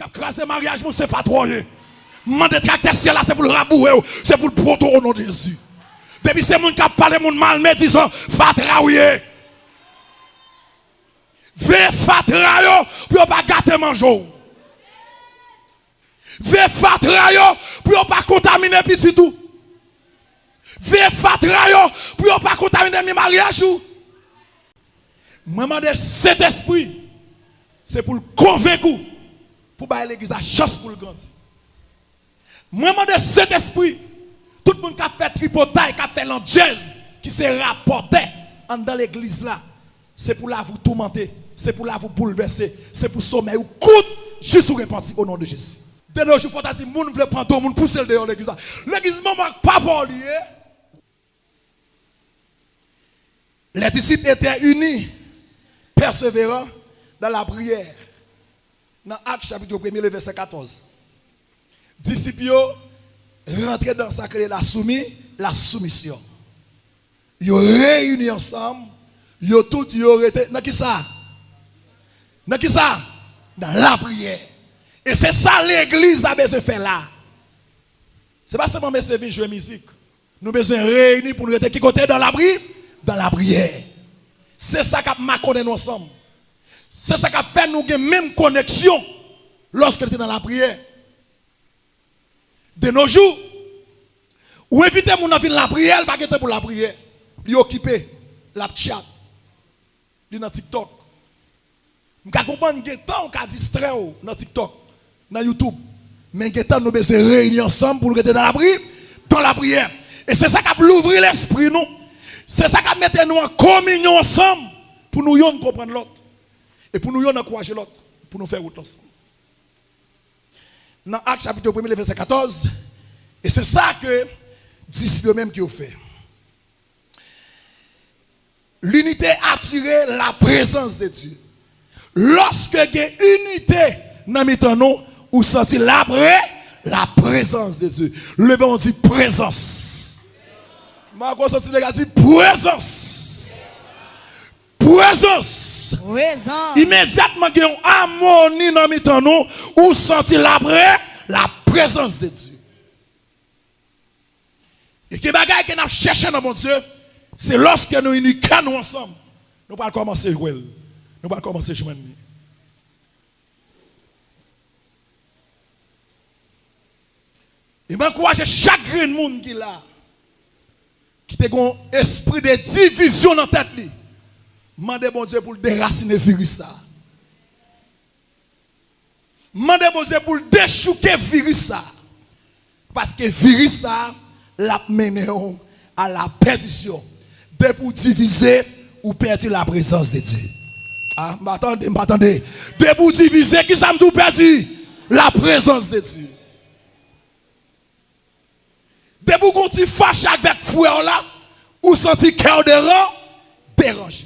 cap craser mariage, c'est fatroyer. Mande tracteur là, c'est pour le rabouer, c'est pour le proto au nom de Jésus. Depuis c'est moun qui parle moun mal, mais disons, fatroyer. Ve fatrayo pour pas gâter manger. Ve fatrayo pour pas contaminer petit tout. Ve fatrayo pour pas contaminer mes mariages. Maman de cet esprit, c'est pour le convaincre, pour bailler l'église à chance pour le grandir. Maman de cet esprit, tout le monde qui a fait tripotaille, qui a fait l'angèse, qui s'est rapporté dans l'église là, c'est pour la vous tourmenter, c'est pour la vous bouleverser, c'est pour sommeil ou coûte, juste ou repentir au nom de Jésus. De nos jours, il faut dire, moun veut prendre tout le monde, pousser le dehors l'église. L'église ne manque pas pour lui. Les disciples étaient unis, persévérants dans la prière. Dans Actes chapitre 1, le verset 14. Disciples rentrent dans ça que la soumission. Ils ont réuni ensemble, ils ont tous été dans qui ça? Dans qui ça? Dans la prière. Et c'est ça l'église a besoin de faire là. Ce n'est pas seulement servir jouer musique. Nous avons besoin de réunir pour nous être qui côté dans la prière? Dans la prière. C'est ça qui a marqué nous ensemble. C'est ça qui a fait nous la même connexion lorsque nous étions dans la prière. De nos jours, ou éviter mon dans la prière, pas que pour la prière. Il occupé la chat. Il dans TikTok. Je comprends que temps on distrait dans TikTok, dans YouTube. Mais que temps nous besoin réunir ensemble pour nous être dans la prière. Et c'est ça qui a ouvert l'esprit nous. C'est ça qui met nous en communion ensemble pour nous comprendre l'autre. Et pour nous encourager l'autre. Pour nous faire route ensemble. Dans Actes chapitre 1, verset 14. Et c'est ça que disciples même qui ont fait. L'unité attirait la présence de Dieu. Lorsque il y a unité dans nous, vous sentez la présence de Dieu. Levez on dit présence. Marco senti les gars dit présence. Présence. Immédiatement il y a une harmonie dans nous, vous sentez la présence de Dieu. Et que bagaille que nous cherchons dans mon Dieu, c'est lorsque nous unis nous ensemble, nous allons commencer à jouer. Nous allons commencer à jouer. Et m'encourage chaque grain de monde qui est là, qui a un esprit de division dans la tête. Mandez bon Dieu pour le déraciner virus ça. Mandez bon Dieu pour le déchouquer virus ça. Parce que virus ça l'a mené à la perdition. De pour diviser ou perdre la présence de Dieu. Ah, m'attendez. De pour diviser, qui ça me perdu? La présence de Dieu. De pour continuer fâcher avec frère là, ou sentir cœur dérangé.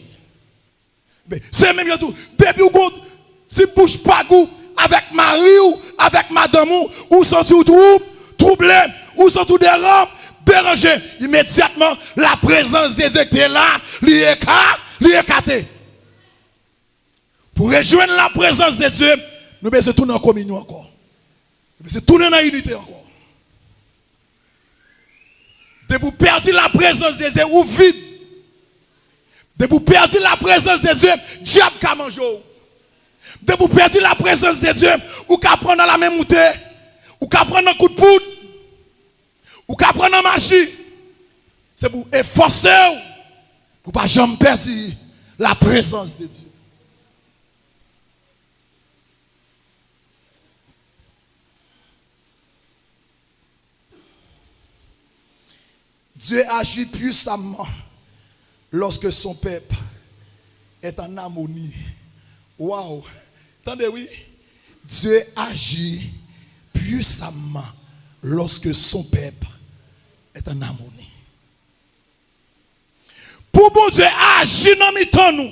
C'est même tout. Depuis vous si bouge pas goût avec mari ou avec madame ou sentir troublé ou sentir dérangé, immédiatement la présence de Dieu est là, lui écarté. Pour rejoindre la présence de Dieu, nous devons tourner en communion encore. Nous devons tourner dans l'unité encore. De vous perdre la présence de Dieu ou vide. De vous perdre la présence de Dieu, diable qu'a mangé. De vous perdre la présence de Dieu, ou qu'a prendre dans la même moutée, ou qu'a prendre un coup de poudre, ou qu'a prendre un magie. C'est pour efforcer, pour ne pas jamais perdre la présence de Dieu. Dieu agit puissamment lorsque son peuple est en harmonie. Waouh! Attendez, oui. Dieu agit puissamment lorsque son peuple est en harmonie. Pour bon Dieu agir dans nous,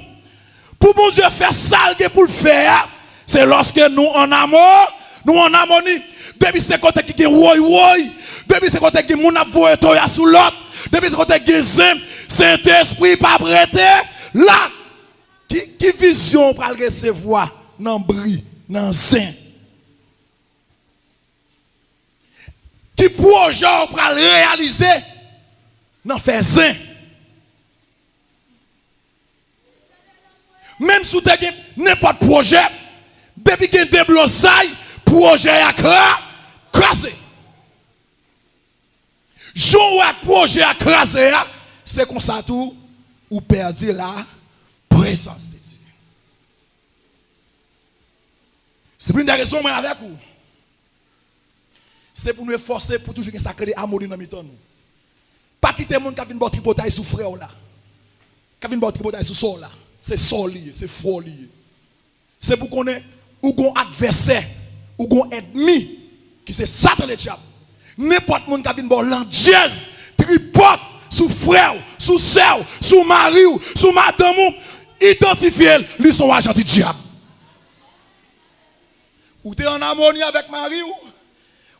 pour bon Dieu faire ça pour le faire, c'est lorsque nous en amour, nous en harmonie. Depuis ce côté qui est woy, depuis ce côté qui est mon avoué sous l'autre, depuis ce côté qui est Saint-Esprit pas prêté, là, qui vision pour le recevoir dans bris, dans zin. qui projet pour réaliser n'en fait zin. Même si tu as n'importe projet, depuis que tu as blossé, projet a crasé. Jean projet a crasé, c'est comme ça tout, ou perdu la présence de Dieu. C'est pour une des raisons moi avec vous. C'est pour nous forcer pour toujours sacrer harmonie dans nous. Pas quitter le monde qui a une bonne tripotaille sous frère là. Qui a une bonne tripotaille sous sol là. C'est sol lié, c'est faux lié. C'est pour qu'on ait ou gon adversaire ou gon ennemi qui c'est Satan le diable. N'importe monde qui a une bonne landiez, tripote sous frère, sous sœur, sous mari, sous madame, identifier lui son agent du diable. Ou tu es en harmonie avec mari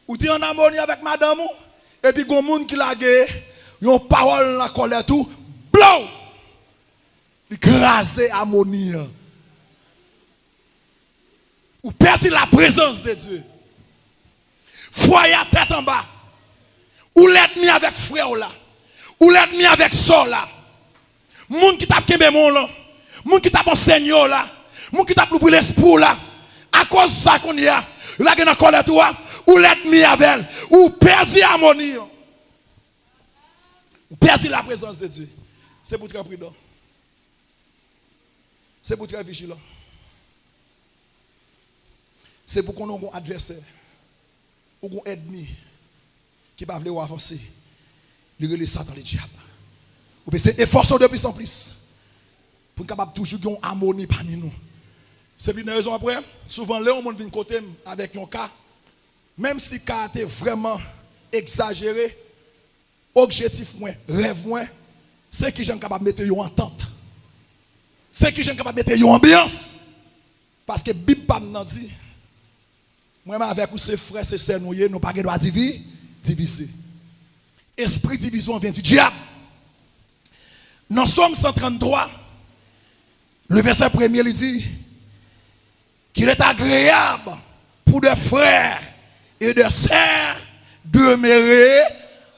ou tu es en harmonie avec madame et puis gon monde qui la gué, yon parole la colère tout, blow. Écraser harmonie. Ou perdre la présence de Dieu. Foyer à tête en bas. Ou l'ennemi avec frère là. Ou l'ennemi avec sœur là. Moun qui t'a kembe mon là. Moun qui t'a enseigné là. Moun qui t'a ouvert l'esprit là. À cause de ça qu'on y a. La gen en colère toi. Ou l'ennemi avec. Ou perdre harmonie. Ou perdre la présence de Dieu. C'est pour très prudent. C'est pour très vigilant. C'est pour qu'on ait un adversaire ou un ennemi qui va vouloir avancer. Il relève Satan le diable. Ou bien c'est efforcer de plus en plus pour qu'on capable toujours une harmonie parmi nous. C'est une raison après. Souvent, là, on vient côté avec un cas. Même si le cas est vraiment exagéré, objectif, rêve, c'est qui sont capables de mettre en entente. C'est qui sont capables de mettre en ambiance. Parce que Bible n'a dit, moi avec ou ses frères, ses sœurs, nous n'avons pas droit de diviser. Esprit division vient du diable. Dans Somme 133, le verset premier, il dit qu'il est agréable pour des frères et des sœurs demeurer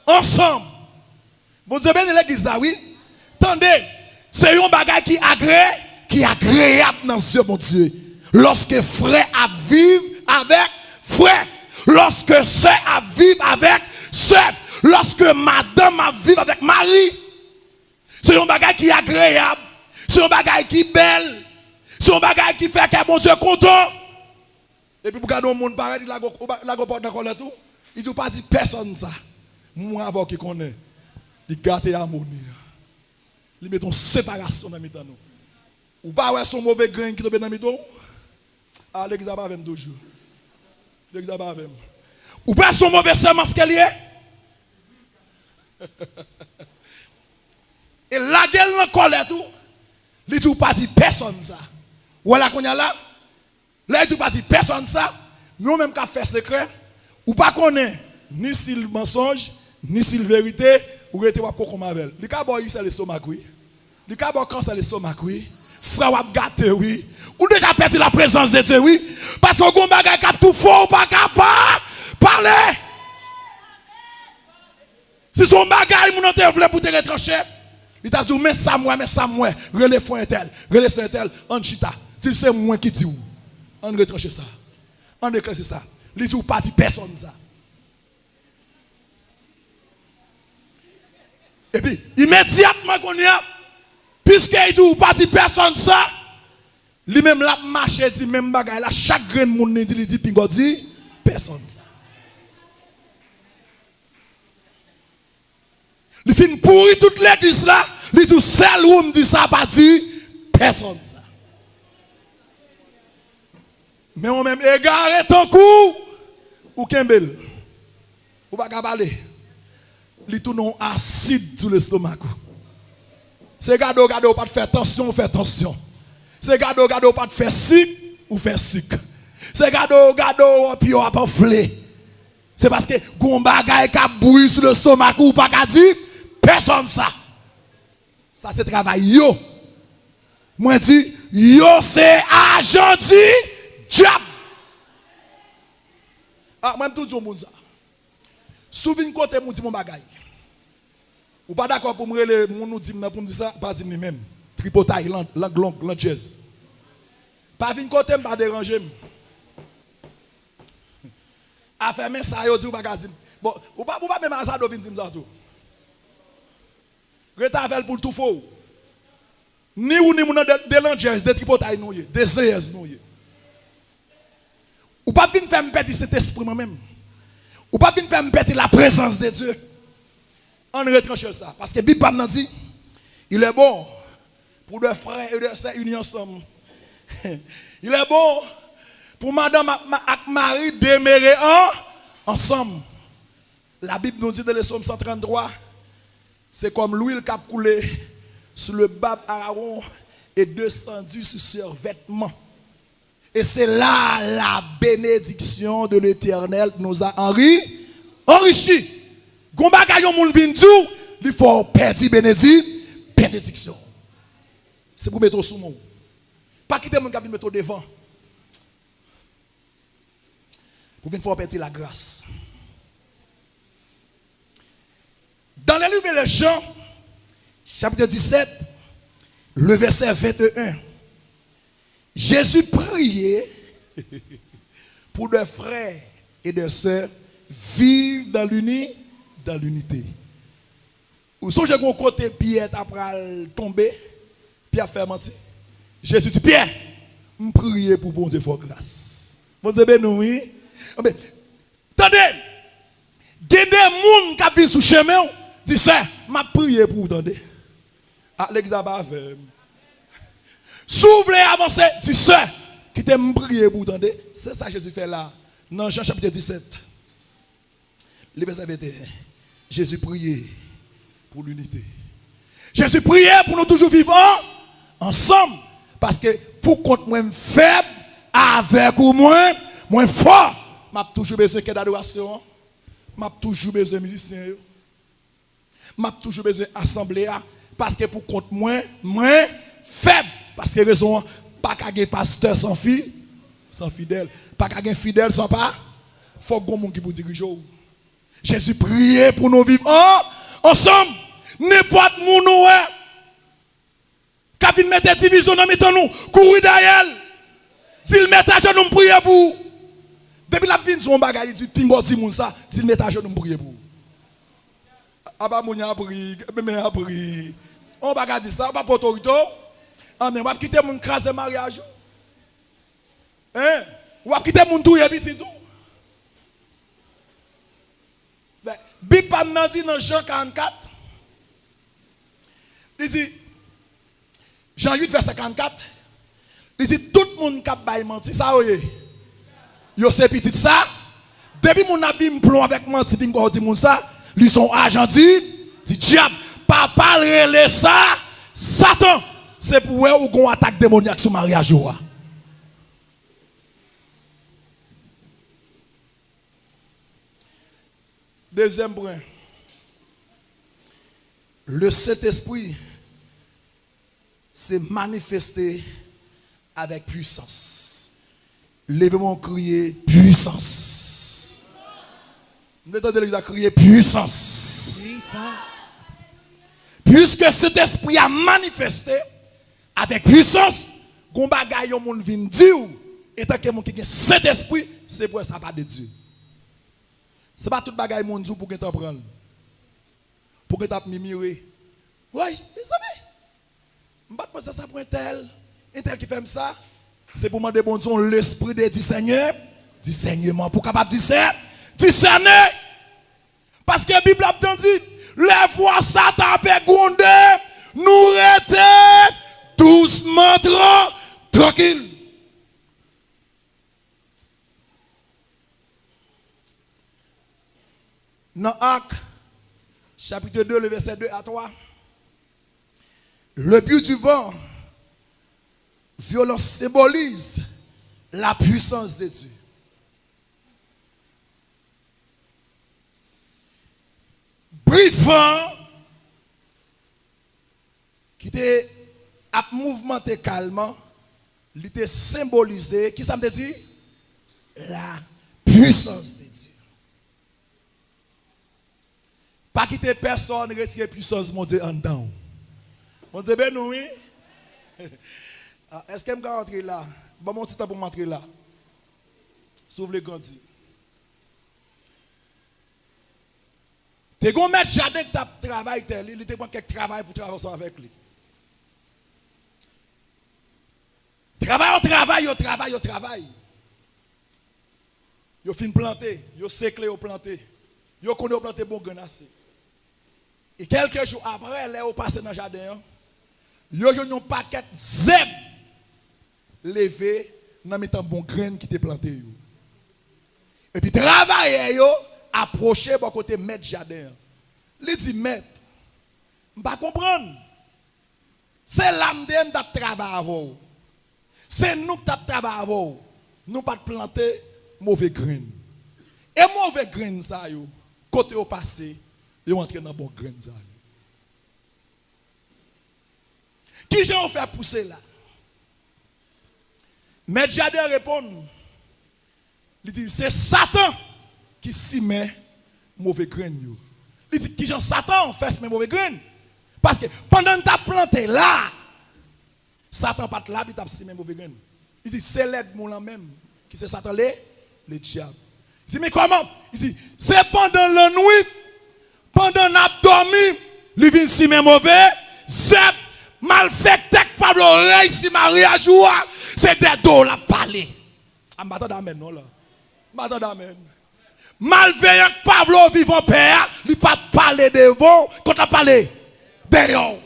ensemble. Vous avez bien l'église là, oui? Attendez, c'est un bagage qui est agréable dans ce mon Dieu. Lorsque frère a vivre avec frère, lorsque sœur a vivre avec sœur, lorsque madame a vivre avec mari, c'est un bagage qui est agréable, c'est un bagage qui est belle, c'est un bagage qui fait que bon Dieu est content. Et puis pour garder le monde pareil, la porte dans le tout, il ne pas dit personne ça. Moi avant qui connaît, il garde l'harmonie. Il met une séparation dans le milieu. Ou pas ouais son mauvais grain qui tombe dans le milieu. Ah, l'église va avec toujours. L'église va avec. Ou pas son mauvais semence qu'elle est. Et la gueule dans colère tout. Il dit pas dit personne ça. Voilà qu'on y a là. Là il dit pas dit personne ça. Nous même qu'à faire secret. Ou pas connaît ni si le mensonge, ni si la vérité, ou était pas comme avec. Le cas boy c'est l'estomac oui. Le cas boy quand c'est l'estomac oui. Frère wap gâté oui. Ou déjà perdu la présence de Dieu oui. Parce que gon bagay cap tout fort ou pas capable parler. Si son bagay moun te vle pour te retrancher, il t'a dit mais ça moi, relé fond tel, en chita. Si c'est moi qui dit ou, on retrancher ça. On déclencher ça. Il dit ou pas dit personne ça. Et puis immédiatement qu'on y a puisque il dit ou pas dit personne ça, lui même la marche dit même bagay là chaque grain de monde dit pingo dit personne ça. Il fin pourri toute l'église là, il dit seul où me dit ça pas dit personne ça. Mais on même égaré ton coup ou kembel ou pas cabaler. Il tourne acide sur l'estomac. C'est gado pas de faire attention, faire attention. C'est gado pas de faire sick ou faire sick. C'est gado puis on a pas flé. C'est parce que gon bagay ka bouille sur le stomac ou pas ka dire personne ça. Ça c'est travail yo. Moi dit yo c'est agent du diable. Ah moi tout monde ça. Souviens côté mon dit mon bagay. Ou pas d'accord pour me rele mon nous dit pour me dire ça, pas dire même. Tripotaille, langue jazz. Pas vinn côté me pas déranger. A fermer ça yo dit ou pas dire. Bon, ou pas même ça do vinn dire ça tout. Greta vel pour tout faux. Ni ou ni mon de langue jazz, de tripotaille nous yé, de zèz nous yé. Ou pas vinn faire me perdre cet esprit moi-même. Ou pas vinn faire me perdre la présence de Dieu. On retranche ça. Parce que la Bible nous dit, il est bon pour deux frères et deux sœurs unis ensemble. Il est bon pour madame et mari demeurer ensemble. La Bible nous dit dans le psaume 133, c'est comme l'huile qui a coulé sur le bas Aaron et descendu sur ses vêtements. Et c'est là la bénédiction de l'Éternel nous a enrichi. Gomba kayon moun vin dou, il faut perdre bénédiction. C'est pour mettre sous mon. Pas quitter mon qui vient mettre devant. Pour venir faire perdre la grâce. Dans le livre de Jean, chapitre 17, le verset 21, Jésus priait pour des frères et des sœurs vivre dans l'unité. Ou songez qu'on côté Pierre après tomber, Pierre fait mentir. Jésus dit Pierre, me prier pour bon Dieu faire grâce. Bon Dieu ben oui. Attendez, il y a des gens qui vivent sous chemin, dit ça, m'a prié pour vous attendez. Ah l'examen fait. S'ouvre avancer, dit ça, qui t'aime prier pour vous attendez. C'est ça que Jésus fait là dans Jean chapitre 17. Le verset 21. Jésus priait pour l'unité. Jésus priait pour nous toujours vivre ensemble. Parce que pour contre moi faible, avec ou moins fort, m'a toujours besoin d'adoration. M'a toujours besoin de musiciens. M'a toujours besoin d'assemblée. Parce que pour contre moi faible. Parce que raison, pas qu'un pasteur sans fille, sans fidèle. Pas qu'un fidèle sans pas. Il faut que monde qui vous dirige. Jésus priait pour nous vivre ensemble. N'importe où nous est. Quand il met des divisions dans nous, courir derrière. S'il met à genoux, nous prier pour. Depuis la fin de son bagage, il dit Pingo Timoun ça, s'il met à genoux, nous prier pour. Aba Mounia a prié, mais a prié. On bagage dit ça, on va pas autorité. On va quitter mon craser mariage. Hein? On va quitter mon tout et petit tout. Bible n'a dit dans Jean 44, il dit, Jean 8, verset 44, il dit, tout le monde qui a baillé menti, ça, yo c'est petit ça, depuis mon avis me plomb avec menti, bingo dit mon ça, ils sont agents dit diable, pas parler ça, Satan, c'est pour eux ou une attaque démoniaque sur mariage. Deuxième point. Le Saint-Esprit s'est manifesté avec puissance. Lèvez-moi crier puissance. Vous entendez les crier puissance. Puisque cet esprit a manifesté avec puissance, gon bagay yon moun vin di ou, étant que moun qui cet esprit, c'est pour ça pas de Dieu. Ce n'est pas tout bagay moun di pour que tu prendre. Pour que tu mimirer. Oui, mes amis. Je ne vais pas penser ça pour un tel qui fait ça. C'est pour demander bon Dieu l'esprit de discernement. Pour capable discerner. Parce que la Bible a dit, les fois Satan a grondé, nous restons doucement tranquilles. Dans Actes, chapitre 2, le verset 2 à 3. Le but du vent, violent symbolise la puissance de Dieu. Vent qui était à mouvementé calmement, il était symbolisé, qui ça me dit? La puissance de Dieu. Pas quitter personne, retirer puissance, mon Dieu, en dedans. Mon Dieu, ben oui. Est-ce que je peux rentrer là? Bon, mon petit temps pour m'entrer là. Sauve les grands. Tu es un maître jardin qui travaille, il te prend quelques travail pour travailler avec lui. Travail. Yo fin planter, yo séclé au planter. Yo connaît au planter bon grenasse. Et quelques jours après, là au passé dans le jardin, yo joue un paquet zeb levé dans mettant bon grain qui te planté yo. Et puis travailler yo approcher bon côté maître jardin. Il dit maître, m'pas comprendre. C'est l'âme de t'a travailler avant. C'est nous qui t'a travailler avant. Nous pas planter mauvais grain. Et mauvais grain ça yo, côté au passé, yo entrer dans bon grain ça. Qui j'ai fait pousser là? Maître jardin répond. Il dit c'est Satan qui s'y met mauvais grain yo. Il dit qui Jean Satan fait ce mauvais grain. Parce que pendant que tu as planté là, Satan pas là, il t'a s'y met mauvais grain. Il dit c'est l'aide mon même qui c'est Satan le diable. Il dit mais comment? Il dit c'est pendant la nuit, pendant qu'on a dormi, il vient s'y met mauvais, c'est mal fait tête par l'oreille si Maria joue, c'est des dos la parler. Ah m'attend amen non là. M'attend amen. Malveillant Pablo vivant père, il pas parler devant, quand on a parlé dehors.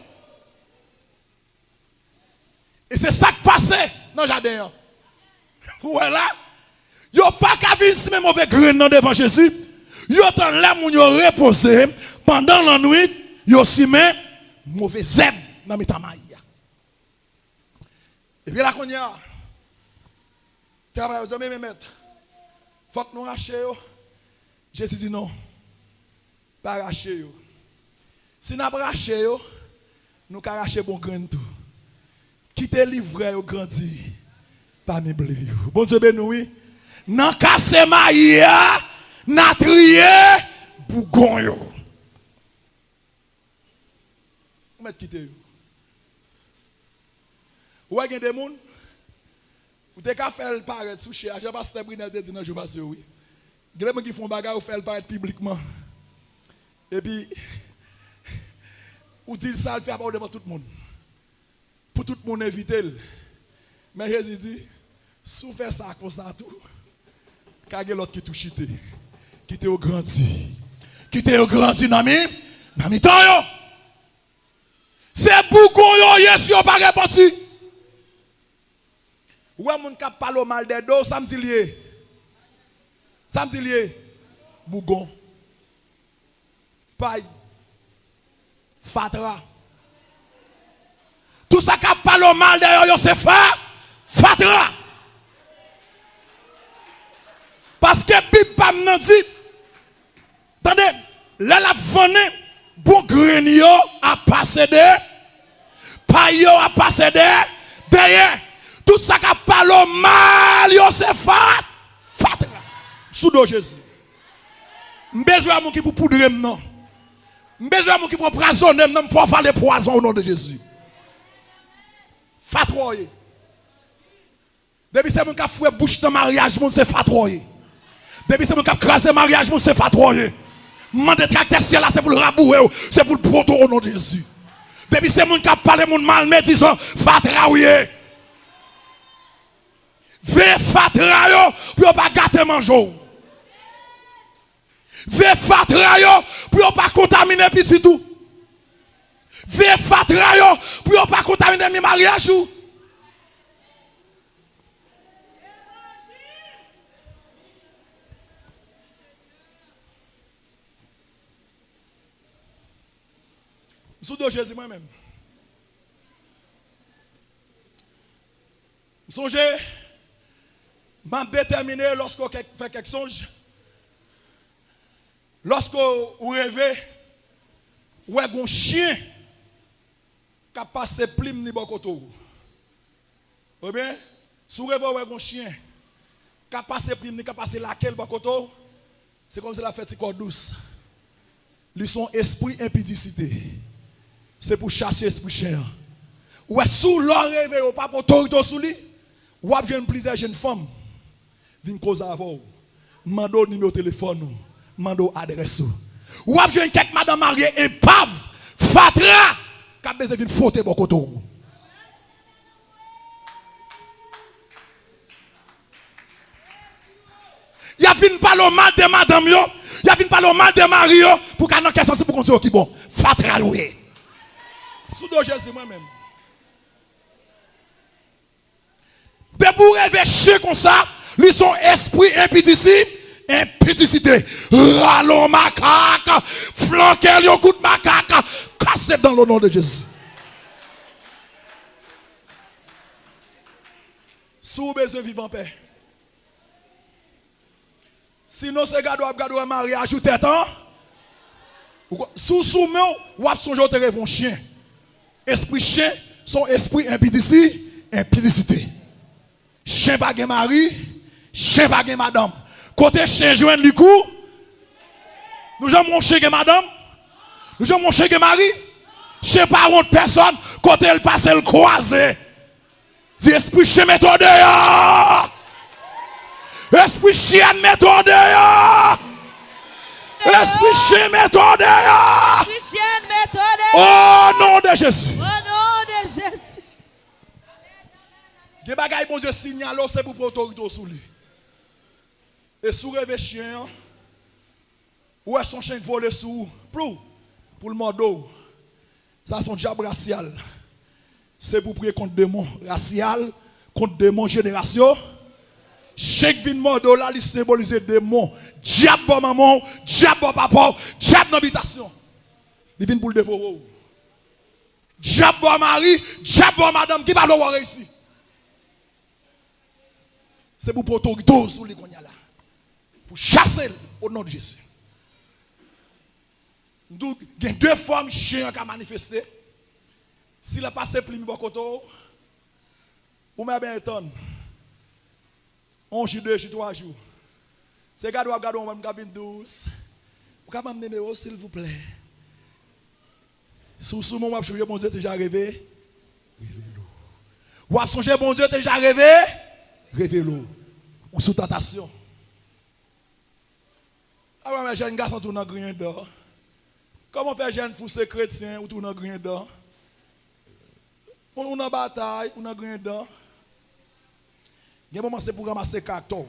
Et c'est ça qui passait dans le jardin. Voilà. Yo pas qu'à venir si mauvais grain devant Jésus. Yo t'en là moun yo reposer pendant la nuit, yo si met mauvais zèbre dans mes tamaïa. Et puis là qu'on y a travail aux hommes et mettre. Faut que nous rachions. Jésus dit non. Pas racher. Si nous racher, nous avons racher bon grain tout. Quitter livrer au grandi. Pas mes blé. Bon Dieu béni. Nan casse maïa, nan trier bougon yo. On met quitter. Ouais, il y a des gens, ou te ka faire paraître sous chez Jean Pasteur Brinel te dit non je passe oui. Il y a des gens qui font bagarre ou faire paraître publiquement. Et puis ou dit ça le fait devant tout le monde. Pour tout le monde éviter. Mais Jésus dit sous faire ça comme ça tout. Car l'autre qui touche qui te au grandi. Qui te au grandi dans mi temps yo. C'est bougon yo yes yo pas répondu. Ouais, moun kap parle mal de dos, ça me dit lié. Ça me dit lié. Bougon. Paille. Fatra. Tout ça kap parle mal de yo, c'est fatra. Parce que Bible pas m'nan dit. Attendez, là la vene, bon grain yo a passé de, paille yo a passé de, derrière. Tout ça qui parle mal, c'est fatra. Sous de Jésus. M'besoin mon qui pour poudrer non. M'besoin mon qui pour poisonner non, faut faire des poisons au nom de Jésus. Fatroyer. Depuis c'est mon qui fouet bouche dans mariage, mon c'est fatroyer. Depuis c'est mon qui craser mariage, mon c'est fatroyer. Mande tracteur là c'est pour le rabouer, c'est pour le proto au nom de Jésus. Depuis c'est mon qui parle mon mal médisant, fatroyer. Ve fatra yo pour pas gâter manger. Ve fatra yo pour pas contaminer petit tout. Ve fatra yo pour pas contaminer mes mariages. Sous de Jésus moi-même. Songez m'a déterminé lorsqu'on fait quelque chose. Lorsqu'on rêve, ou un chien qui a passé plim ni bokoto. Ou bien, si vous rêvez un chien qui a passé plim ni qui a passé laquelle bokoto, c'est comme si la fait corps douce. Ils sont esprit impudicité. C'est pour chasser esprit chien. Ou est sous leur réveil, ou pas pour autorité sous lui. Ou avez une plusieurs jeunes femmes. Viens causer avec vous. Mando numéro de téléphone. Mando adresse. Ou avez une quelques madame mariée épave. Fatra. Qui a besoin de faute beaucoup de vous. Il y a venu parler mal de madame yo, il y a venu parler mal de mari yo pour qu'on ait un sens pour qu'on soit qui bon. Fatra loué. Sous dos Jésus moi-même. De pour réveiller comme ça, ils sont esprit impudicité. Rallons macaque, flanquez le coup de macaque, cassez dans le nom de Jésus. Sous besoin de vivre en paix. Sinon, c'est gado un mariage ou tête. Sous soumeux, ou ap songe au téléphone chien. Esprit chien, son esprit impudicité. Chien pas gen mari, chien pas gen madame. Côté chien joindre du coup, nous avons mon chien gen madame, nous avons mon chien gen mari, chien pas honte personne, côté elle passe le croisé. Si esprit chien méthode ya. Esprit chien méthode ya. Esprit chien méthode ya. Esprit chien méthode. Au nom de Jésus. Au nom de Jésus. Des bagailles bon Dieu signale c'est pour autorité sous lui. Et sous rêve chien ou est son chien qui vole sous pour le mordeau. Ça son diable racial. C'est pour prier contre démon racial, contre démon génération. Chaque vin mordeau là, il symbolise démon, diable bon maman, diable bon papa, diable d'habitation. Il vient pour le dévorer. Diable bon mari, diable bon madame qui va le voir ici. C'est pour autorité sur les là. Pour chasser au nom de Jésus. Donc, il y a deux formes chiens qui ont manifesté. Si la passe plus de koto, ou même bien étonne. On joue 2 jours, 3 jours. C'est gado on va me cabine douce. Vous pouvez m'amener s'il vous plaît. Sous mon je bon Dieu déjà rêvé. Révèle-le. Ou a songé bon Dieu déjà rêvé. Révèle-le. Ou sous tentation. Ah ouais, mes jeunes garçons tournent en grien d'or. Comment faire jeune fou chrétien ou tourne en grien d'or? On a bataille, on a grien d'or. Il y a un moment c'est pour ramasser carton.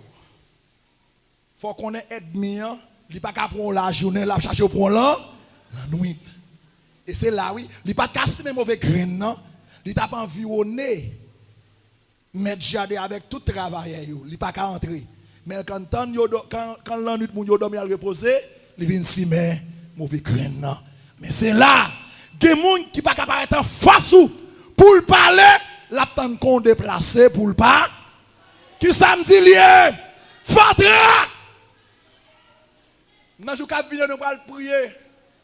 Il faut qu'on ait ennemi, il n'est pas qu'à prendre la journée, la chercher pour la nuit. Et c'est là, oui, il n'est pas casser les mauvais graines, il n'a pas environné, mettre jardin avec tout travail, il n'est pas qu'à entrer. Mais quand la nuit, il dormi à reposer, il vient si mais mauvais graines. Mais c'est là, il y a des gens qui ne sont pas apparaître en face pour le parler, la tente qu'on déplacé pour le pas. Qui samedi lié, Fatra. Nous jour venir nous allons prier.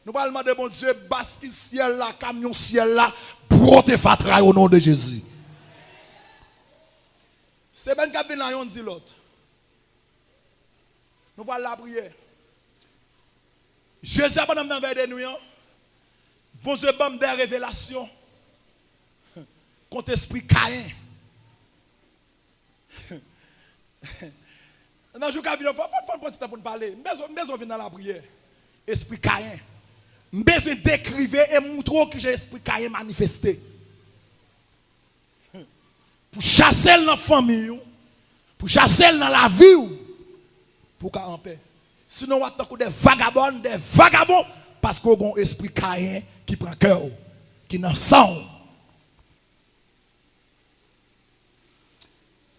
Nous allons demander bon Dieu, basque ciel là, camion ciel là, brote Fatra au nom de Jésus. C'est ben qui vient on dit l'autre. Nous allons la prier. Jésus a pas dans vers nous. Bon Dieu bam des révélations contre esprit Caïn. Dans le jour où il faut prendre temps pour nous parler. Je besoin de venir dans la prière. Esprit Caïn. Je besoin d'écrire et montrer que j'ai esprit Caïn manifesté. Pour chasser dans la famille, pour chasser dans la vie, pour qu'on en paix. Sinon, on va des vagabonds, parce qu'on a un esprit Caïn qui prend cœur, qui n'en sent.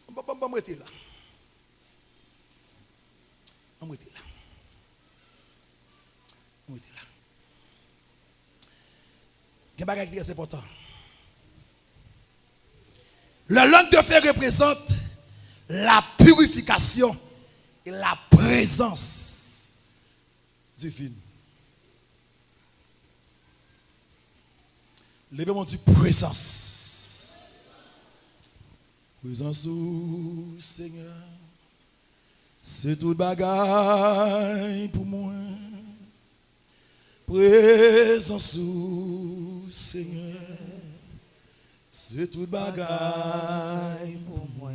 On va là. On va là. On va là. Il y a un bagage qui est important. La langue de feu représente la purification et la présence divine. Levez-moi du présence. Présence au Seigneur. C'est tout bagaille pour moi. Présence ou Seigneur, c'est toute bagaille pour moi.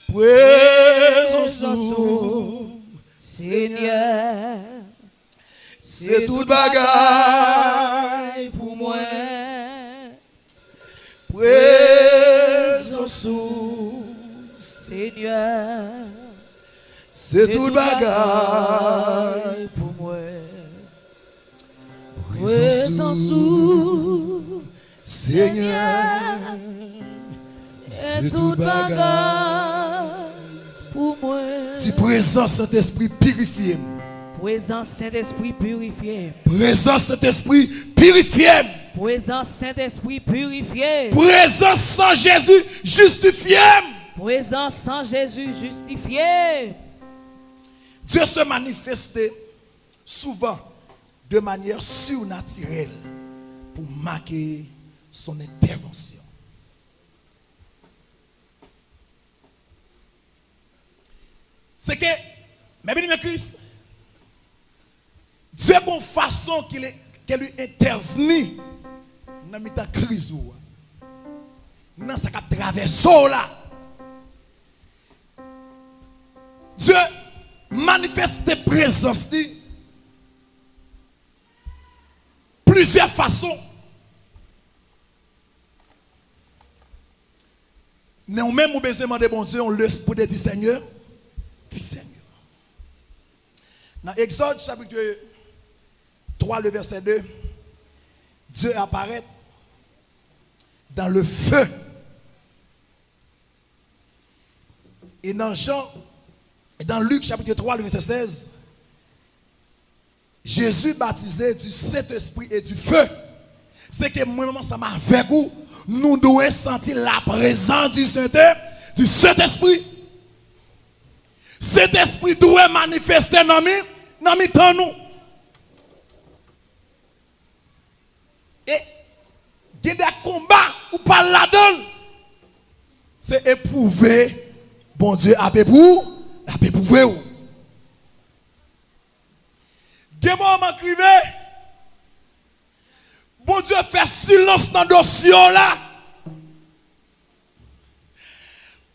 Présence ou Seigneur, c'est toute bagaille pour moi. Présence ou Seigneur, c'est toute bagaille pour moi. Présence ou Seigneur, c'est toute bagaille pour moi. Si présence Saint-Esprit purifié. Présence Saint-Esprit purifié. Présence Saint-Esprit purifié. Présence Saint-Esprit purifié. Présence sans Jésus justifié. Présence sans Jésus justifié. Dieu se manifestait souvent de manière surnaturelle pour marquer son intervention. C'est que, mais bien Christ, Dieu a une façon qu'il lui intervenu dans la crise. Dans ce qui traverse là. Dieu manifeste présence plusieurs façons. Mais on même besoin demander bon Dieu, on laisse pour dire Seigneur, dis Seigneur. Dans Exode chapitre 3, le verset 2, Dieu apparaît dans le feu. Et dans Luc chapitre 3, le verset 16, Jésus baptisé du Saint-Esprit et du feu. C'est que moi, ça m'a avec vous, nous devons sentir la présence du Saint-Esprit. Cet esprit doit manifester dans nous. Et il y a des combats ou pas là-dedans. C'est éprouver. Bon Dieu a éprouvé. Il y a des moments crivé. Bon Dieu fait silence dans le dossier là.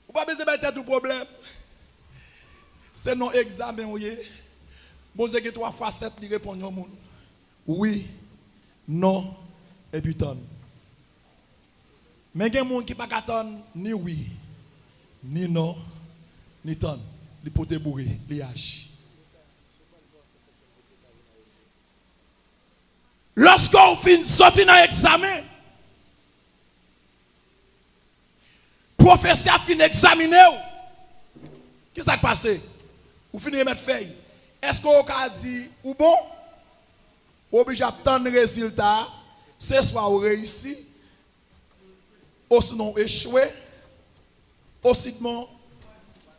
Vous pas besoin de tout problème. C'est non examen. Bon Dieu, 3 fois 7, il répond au monde. Oui, non, et puis tonne. Mais il y a des gens qui ne peuvent pas ni oui, ni non, ni tonne. Les potes bourrés, les haches. Lorsqu'on finit de sortir dans l'examen, le professeur finit d'examiner. Qu'est-ce qui s'est passé? Vous finissez de mettre feuille. Est-ce qu'on a dit ou bon? Ou obligé d'attendre le résultat? C'est soit ou réussi, ou sinon échoué, ou sinon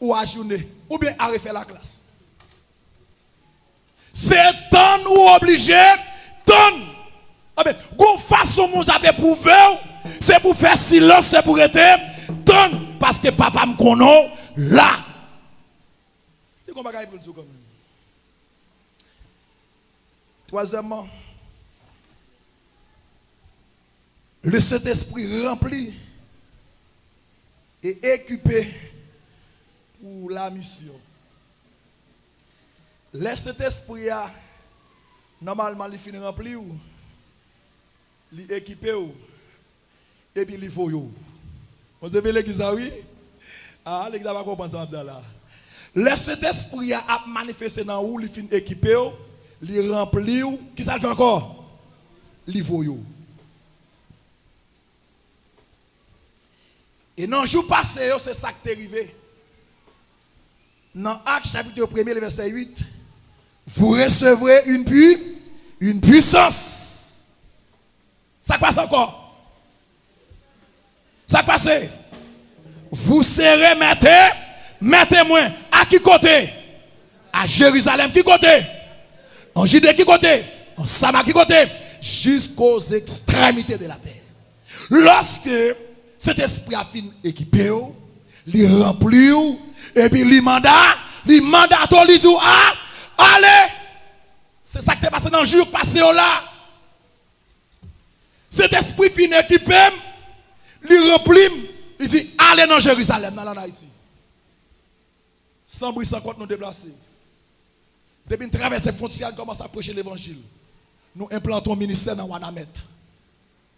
ou ajourné, ou bien à refaire la classe. C'est tant ou obligé, tant. Gon façon nous a éprouvé, c'est pour faire silence, c'est pour être tant parce que papa me connaît là. Troisièmement, le Saint-Esprit rempli et équipé pour la mission. Le Saint-Esprit, normalement, il finit rempli ou il équipé ou et puis il faut yo. Vous avez l'église oui? Ah, l'église va comprendre ça là. Le Saint-Esprit a manifesté dans où il finit équipé ou, il rempli ou, qui ça fait encore? Il faut yo. Et dans le jour passé, c'est ça qui est arrivé. Dans Actes chapitre 1, le verset 8, vous recevrez une puissance. Ça passe encore. Ça passe. Vous serez mettez-moi à qui côté? À Jérusalem qui côté? En Judée qui côté? En Samarie qui côté? Jusqu'aux extrémités de la terre. Lorsque cet esprit a fini équipé, il rempli, et puis il mandat, il dit, allez, C'est ça qui est passé dans le jour passé là. Cet esprit fini qui peut, lui remplit, il dit, allez dans Jérusalem, dans Haïti. Sans bruit, sans compte, nous déplacer. Depuis nous traverser les frontières, nous commençons à prêcher l'évangile. Nous implantons un ministère dans Wanamet.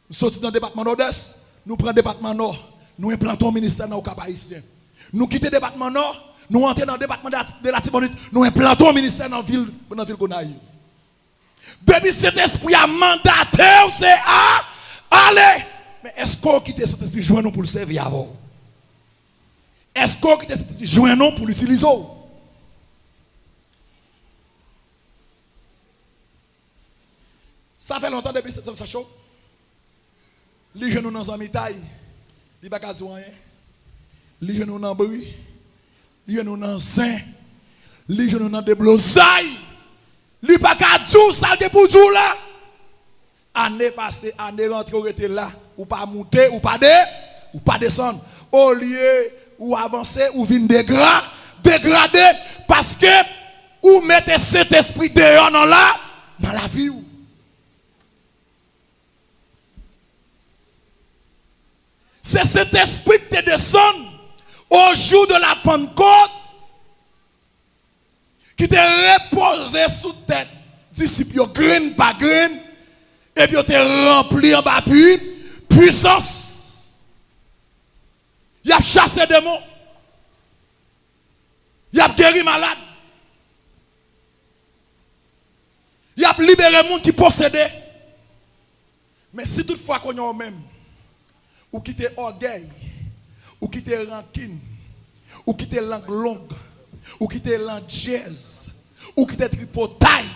Nous sortons dans le département nord-est, nous prenons le département nord, nous implantons un ministère dans le Cap haïtien. Nous quittons le département nord, nous entrons dans le département de la Tibonite, nous implantons un ministère dans la ville Gonaïve. Depuis cet esprit a mandaté, c'est à aller. Mais est-ce qu'on quitte cet esprit joint pour le servir avant? Est-ce qu'on quitte cet esprit joint pour l'utiliser? Ça fait longtemps depuis cette chose. Les jeunes dans un taille, les bagages rien. Les jeunes dans bruit, les jeunes dans saint, les jeunes dans des blosailles. Les bagages ça de pour tout là. Année passée, année rentrée, ou était là, ou pas monter, ou pas descendre. Au lieu ou avancer, ou venir dégrader, parce que ou mettez cet esprit dehors dans la vie. C'est cet esprit qui te descend au jour de la Pentecôte qui te reposé sous tête. Disciples, grain par grain, et puis te rempli en bas puissance. Il a chassé des démons. Il a guéri malade. Il a libéré les gens qui possédaient. Mais si toutefois qu'on y a même, ou quitter orgueil, ou quitter rancune, ou quitter langue longue, ou quitter langue jazz, ou quitter tripotaille,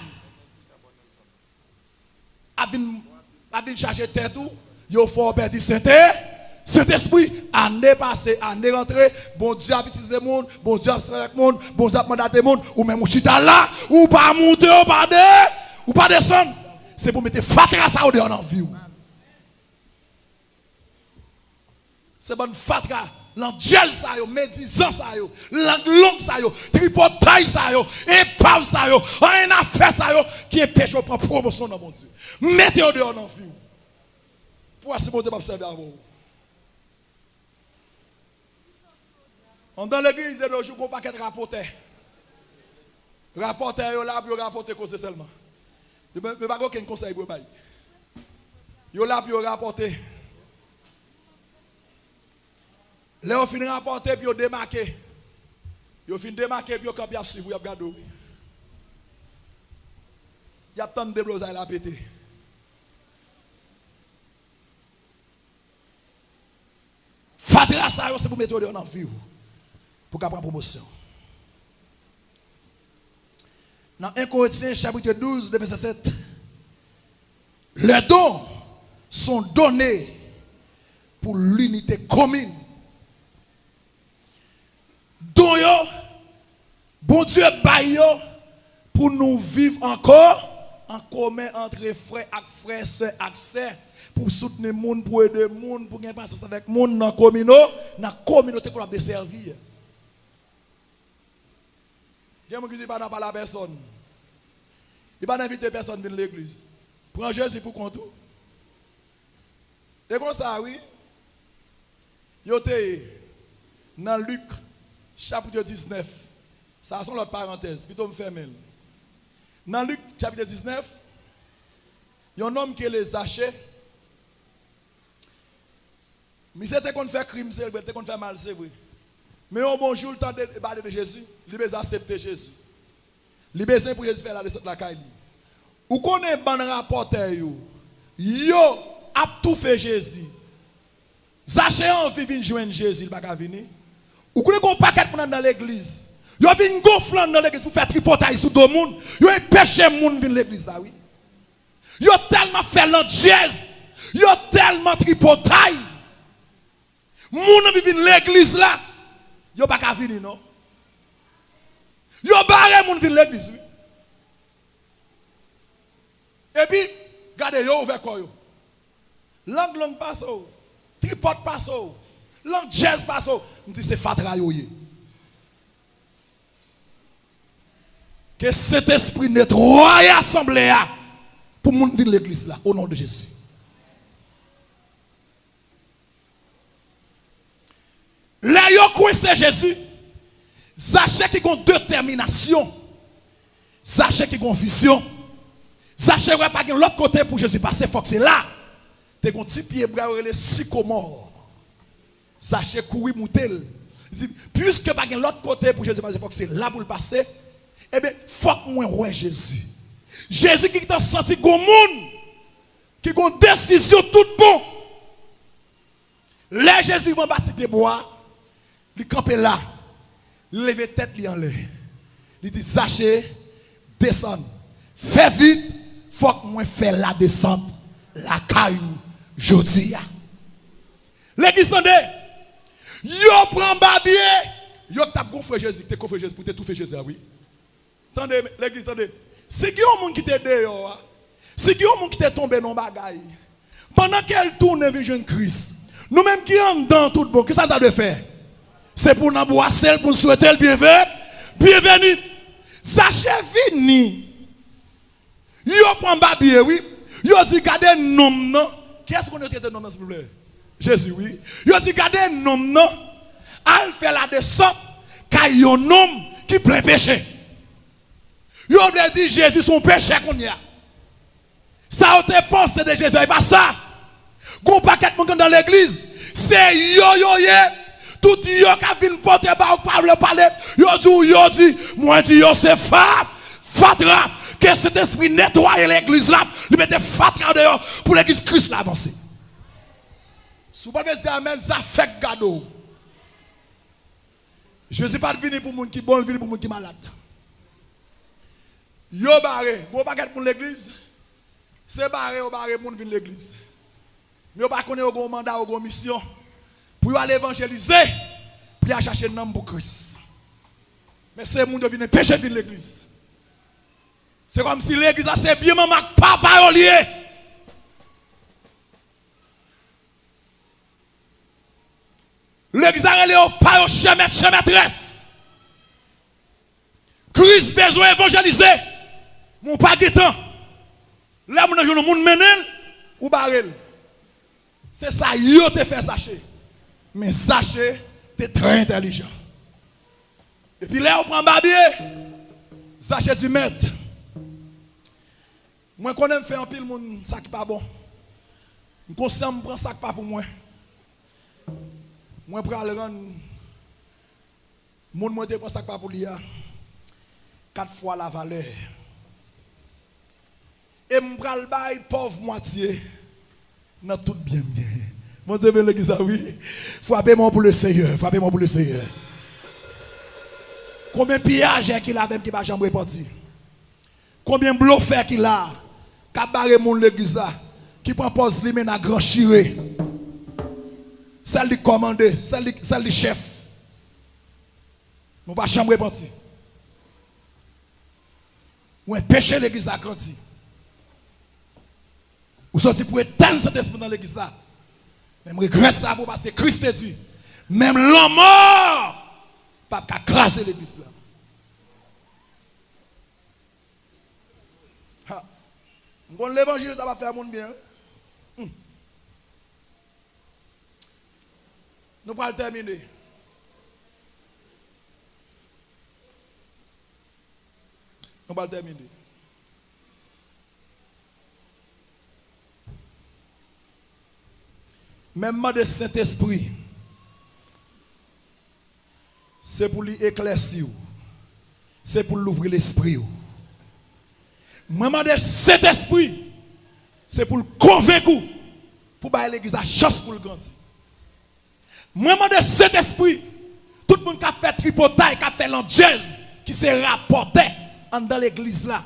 avec charger tête ou, il faut perdre cet esprit, année passée, année rentrée, bon Dieu a utilisé le monde, bon Dieu a fait avec le monde, bon Dieu a mandaté le monde, ou même ou chita là, ou pas monter, ou pas descendre. C'est pour mettre fatra ça au dehors dans la vie. C'est bon fatra, l'angel ça yo, médisant ça yo, langue ça yo, tripotaille ça yo, épave ça yo, rien à faire ça yo, qui est péché pour promotion dans mon Dieu. Mettez au dehors dans la vie. Pour ce bon Dieu m'observer à vous. Dans l'église, il y a un paquet de rapporteurs. Rapporteurs, ils sont là pour rapporter cause seulement. Je ne vais pas aucun conseil pour vous. Ils sont là pour rapporter. Là, ils finissent de rapporter, puis ils démarquent. Ils finissent de démarquer, puis ils ont suivi, ils ont regardé. Il y a tant de déblosailles à péter. Fatra ça, c'est pour mettre en vie. Pour prendre promotion. Dans 1 Corinthiens chapitre 12, verset 7, les dons sont donnés pour l'unité commune. Dons yo, bon Dieu baille pour nous vivre encore en commun entre frères et frères, sœurs et sœurs, pour soutenir les gens, pour aider les gens, pour gagner patience avec les gens dans la communauté qu'on a de servir. Il y a des gens qui ne disent pas à la personne. Il va inviter personne dans l'église. Prends Jésus pour compte. Et comme ça, oui. Il y a dans Luc, chapitre 19. Ça, c'est l'autre parenthèse. Plutôt me fermer. Dans Luc, chapitre 19, il y a un homme qui est les Zachée. Mais c'était qu'on fait crime, c'était qu'on fait mal, c'est vrai. Mais au bonjour, le temps de parler de Jésus, il a accepté Jésus. Il a besoin pour Jésus faire la caille. Ou qu'on est bon rapporteur, yo a tout fait Jésus. Zachée a envie de joindre Jésus, il va pas venir. Ou qu'on est un paquet dans l'église. Yo vient gonflant dans l'église pour faire tripotaille sur deux monde. Yo péché monde vinn l'église là oui. Yo tellement fait l'angèse. Yo tellement tripotaille. Moun vinn l'église là. Yo pas ka venir non. Yo barre moun vinn l'église oui. Et puis regardez yo ouvert quoi yo. Langue passe. Tripote passe. L'angèse passe. On dit c'est fatra yo yé. Que cet esprit nettoie l'assemblée pour moun venir l'église là, au nom de Jésus. Là, yo c'est Jésus. Sachez qu'il y a détermination. Sachez qu'il y a vision. Sachez qu'il n'y a pas de l'autre côté pour Jésus passer. Il faut que c'est là. Tu as un petit pied bras les sycomore. Sachez courir moutel. Puisque pas de l'autre côté pour Jésus passer, il faut que c'est là pour le passer. Eh bien, il faut que moi ouais Jésus. Jésus qui t'a senti comme monde qui a une décision toute bon. Là Jésus va bâtir des bois. Il campe là. Il lève tête li en l'air. Il dit Zaché, descend. Fais vite, faut que moi fasse la descente. La caillou jodi. L'église sondé. Yo prend babier. Yo t'a gonflé Jésus, t'es gonflé Jésus pour te tout faire Jésus oui. Attendez l'église sondé. Si qui un monde qui te dehors, si qui un monde qui te tombé dans bagaille. Pendant qu'elle tourne vers jeune Christ. Nous même qui en dedans tout bon, qu'est-ce que ça t'a de faire? C'est pour nous boire celle pour souhaiter le bienvenu. Bienvenue. Sachez fini. Yo prend babier oui. Yo dit gardez nom non. Qu'est-ce qu'on a traité nom s'il vous plaît? Jésus oui. Yo dit gardez nom non. Al fait la descente car yon homme qui plein péché. Yo a dit Jésus son péché qu'on y a. Ça on te pense de Jésus et pas ça. Gon paquet de monde dans l'église, c'est yo tout yo qui vient porter ba ou parler, yo dit moi dit yo c'est fatra que cet esprit nettoie l'église là, lui mette fatra dehors pour l'église Christ l'avancer. Si vous pouvez dire amen, ça fait cadeau. Je suis pas venu pour monde qui bon, venu pour monde qui malade. Yo barré, bon paquet pour l'église. C'est barré ou barré monde vient l'église. Mais on ne connaît pas mandat ou mission pour aller évangéliser, pour aller chercher le nom pour Christ. Mais c'est le monde qui vient pécher de l'église. C'est comme si l'église a c'est bien maman papa lié. L'église a relé au pas au chemin maîtresse. Christ besoin évangéliser. Mon pas de temps. Là mon le monde menel ou barrel. C'est ça, yo te fait Zaché. Mais Zaché, tu es très intelligent. Et puis là, on prend babier. Zaché du maître. Moi, quand je fais un pile, ça qui pas bon. Je conscient de prendre ça qui pas pour moi. Moi, je prends le rendre. Mon moi, je prends ça qui pas pour lui. 4 fois la valeur. Et je prends le bail pauvre moitié. Dans tout bien. Mon Dieu, l'église, oui. Frappez moi pour le Seigneur. Frappez moi pour le Seigneur. Combien de pillages qu'il a même qui va jamais repartir? Combien de bluffeurs qu'il a? Qui a barré mon l'église qui prend pose lui mais à grand chiré. Celle du commandé, celle du chef. Nous va jamais repartir. Ou un péché l'église a grandi. Ou sorti pour éteindre cet esprit dans l'église là. Même regrette ça pour parce que Christ a dit. Même l'homme mort, pas qu'à craser l'église là. L'évangile, ça va faire mon bien. Nous allons terminer. Nous allons terminer. Même de Saint-Esprit, c'est pour lui éclaircir, c'est pour l'ouvrir l'esprit. Même de Saint-Esprit, c'est pour le convaincre, pour bailler l'église à chance pour le grandir. Même de Saint-Esprit, tout le monde qui a fait tripotaille, qui a fait l'angèse, qui s'est rapporté dans l'église là,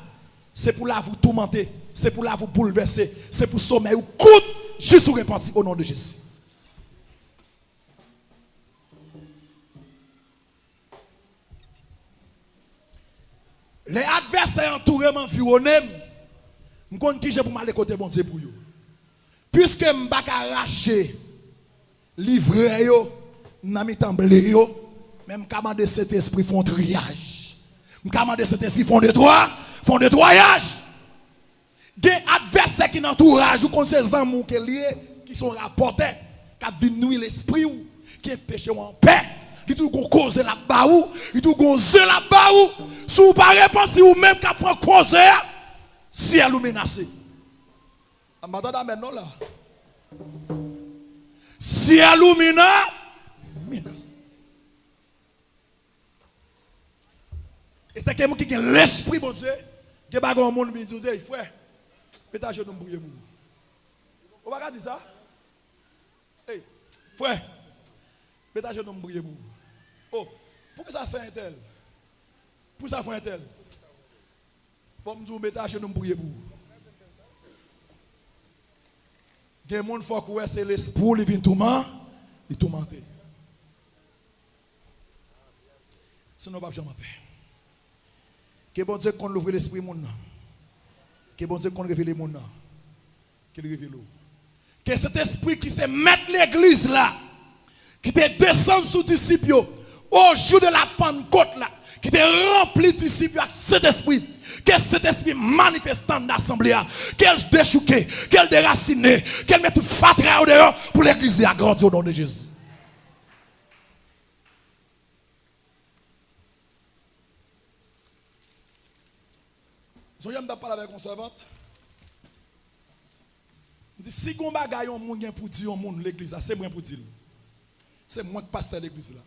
c'est pour la vous tourmenter, c'est pour la vous bouleverser, c'est pour sommeil ou coûte. Juste vous repentir au nom de Jésus. Les adversaires entourés m'environnent. Je connais qui j'ai pour m'aller côté bon Dieu pour eux. Puisque je ne vais pas arracher, livrer, même commander cet esprit font triage. Je demande cet esprit font nettoyage. Il y a des adversaires qui entourage ou contre ces amours qui sont rapportés, qui viennent nuire l'esprit ou qui empêchent en paix. Qui tout cause la baou, qui tout cause la baou. Si vous pas réponse ou même qui prend cause, si elle vous menace. M'entendez maintenant là. Si elle vous menace. Et c'est quelqu'un qui a l'esprit, bon Dieu, qui a un monde qui dit, frère, mettez à genoux pour vous. On va dire ça? Hey, frère, mettez à genoux pour vous. Oh, pourquoi ça c'est un tel? Pourquoi ça fait un tel? Bon, je vous mettez à genoux pour vous. Il y a des gens qui font c'est l'esprit qui vient tourmenter. Sinon, pas jamais paix. Que bon Dieu qu'on ouvre l'esprit monde. Que bon Dieu qu'on révèle monde. Qu'il révèle. Que cet esprit qui se met l'église là, qui te descend sous disciples au jour de la Pentecôte là, qui te remplit de disciples avec cet esprit. Que cet esprit manifestant d'assemblée, qu'elle déchouque, qu'elle déracine, qu'elle mette tout fatra au dehors pour l'église à grandir au nom de Jésus. Je viens de parler avec une servante. Je dis, si on bagaille un monde pour dire un monde l'église, c'est moi pour dire. C'est moi qui pasteur l'église là.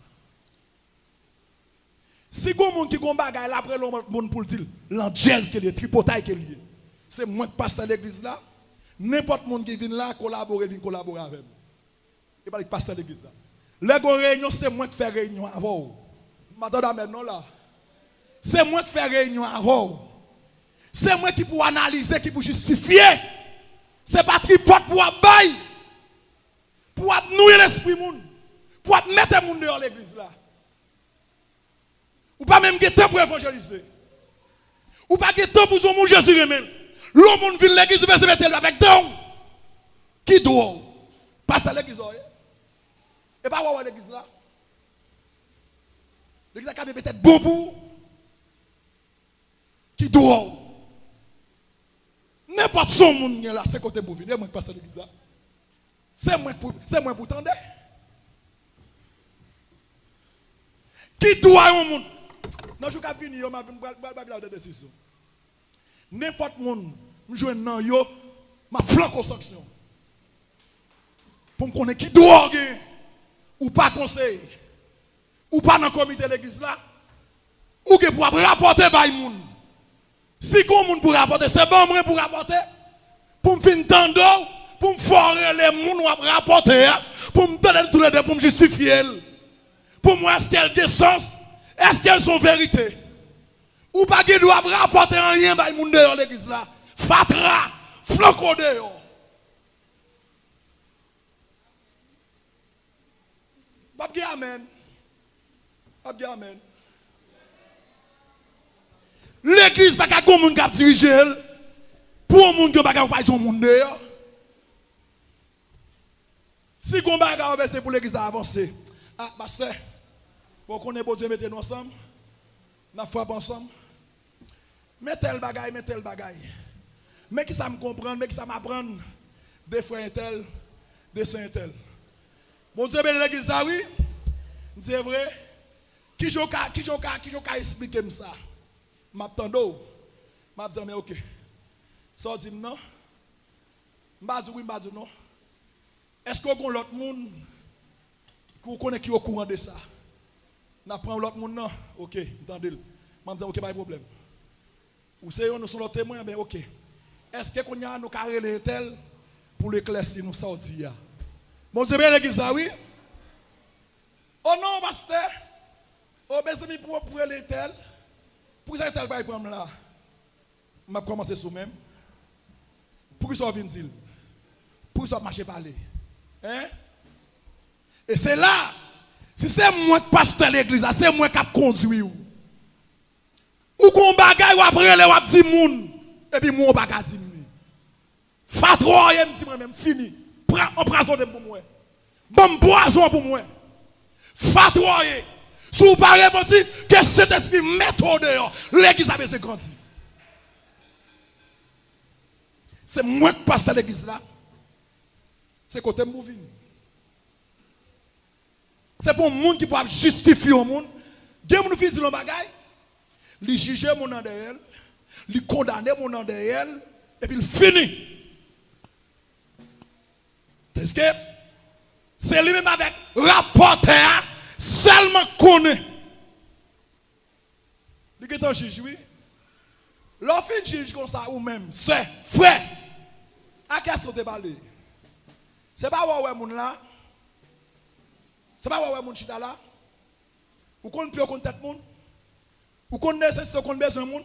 Si on monde qui gon bagaille là après le monde pour dire, l'angèse qui est tripotaille qui est lié. C'est moi qui pasteur l'église là. N'importe monde qui vient là collaborer avec moi. Et pas le pasteur l'église là. Les réunions c'est moi qui fais réunion avant. Madame maintenant là. C'est moi qui fais réunion avant. C'est moi qui pour analyser, qui pour justifier. C'est pas tripote pour abailler. Pour nouer l'esprit moun. Pour mettre moun dehors l'église là. Ou pas même que temps pour évangéliser. Ou pas que temps pour son moun Jésus remène. L'homme moun vient l'église veut se mettre avec don. Qui doit passe à l'église et pas voir l'église là. L'église a peut-être bon pour qui doit. N'importe son monde là, c'est côté pour venir, moi qui passe à l'église là. C'est moi pour tendre. Qui doit un monde? Non, je vais finir, je vais de décision. N'importe monde, je joue dans yo, ma flanco sanction. Pour me connaître qui doit ou pas conseiller, ou pas dans le comité de l'église là, ou que pour rapporter par le monde. Si on monde pour rapporter, c'est bon moi pour rapporter. Pour me faire tendre, pour me forer les gens pour rapporter, pour me donner tous les deux, pour me justifier. Pour moi, est-ce qu'elles ont des sens? Est-ce qu'elles sont vérité? Ou pas qu'ils doivent rapporter rien par le monde de l'église là? Fatra, flanco dehors. Pas bien amen. Pas bien amen. L'église pas qu'un monde qui dirige pour un monde qui pas pas son monde dehors. Si on va c'est pour l'église à avancer. Ah pasteur, pour qu'on ait beau Dieu mettre nous ensemble, n'a frappe ensemble. Mettez le bagaille. Mais qui ça me comprendre, mais qui ça m'apprendre des frères tel, des soeurs tel. Bon Dieu bénit l'église là oui. C'est vrai. Qui j'en expliquer ça. M'attendo. M'a dit mais OK. Ça dit non. M'a dit oui, m'a dit non. Est-ce qu'on a l'autre monde qui connaît qui est au courant de ça? N'a prend l'autre monde non. OK, entendez. M'a dit OK, pas de problème. Ou c'est nous sommes l'autre témoin ben OK. Est-ce qu'on a nous carré tel pour l'éclaircir nous sortir? Bon Dieu bien l'église ça oui. Oh non, pasteur. Oh ben c'est pour les tel. Pour ça tel bail prendre là. M'a commencé sous même. Pour ça vient il. Pour ça marcher parler. Hein? Et c'est là si c'est moi qui pasteur l'église, c'est moi qui conduit ou qu'on bagaille ou après les wap di moun et puis moi pas ka di moun. Fatroye me dit moi même fini. Prends embrasson pour moi. Bon poison pour moi. Fatroye Si vous parlez que cet esprit met au dehors, l'église a besoin de grandir. C'est moi qui passe à l'église là. C'est côté mouving. C'est pour le monde qui peut justifier le monde. Dès que nous faisons des bagages, il juge mon nom derrière, il condamne mon nom derrière, et puis il finit. Parce que c'est lui-même avec rapporteur, seulement connaît. Il est un juge, oui. L'offre juge comme ça, ou même, c'est frère. À qui est-ce que tu balé? C'est pas ouais mon là. C'est pas ouais mon chita là. Ou qu'on peut qu'on tête mon. Ou qu'on nécessite qu'on besoin mon.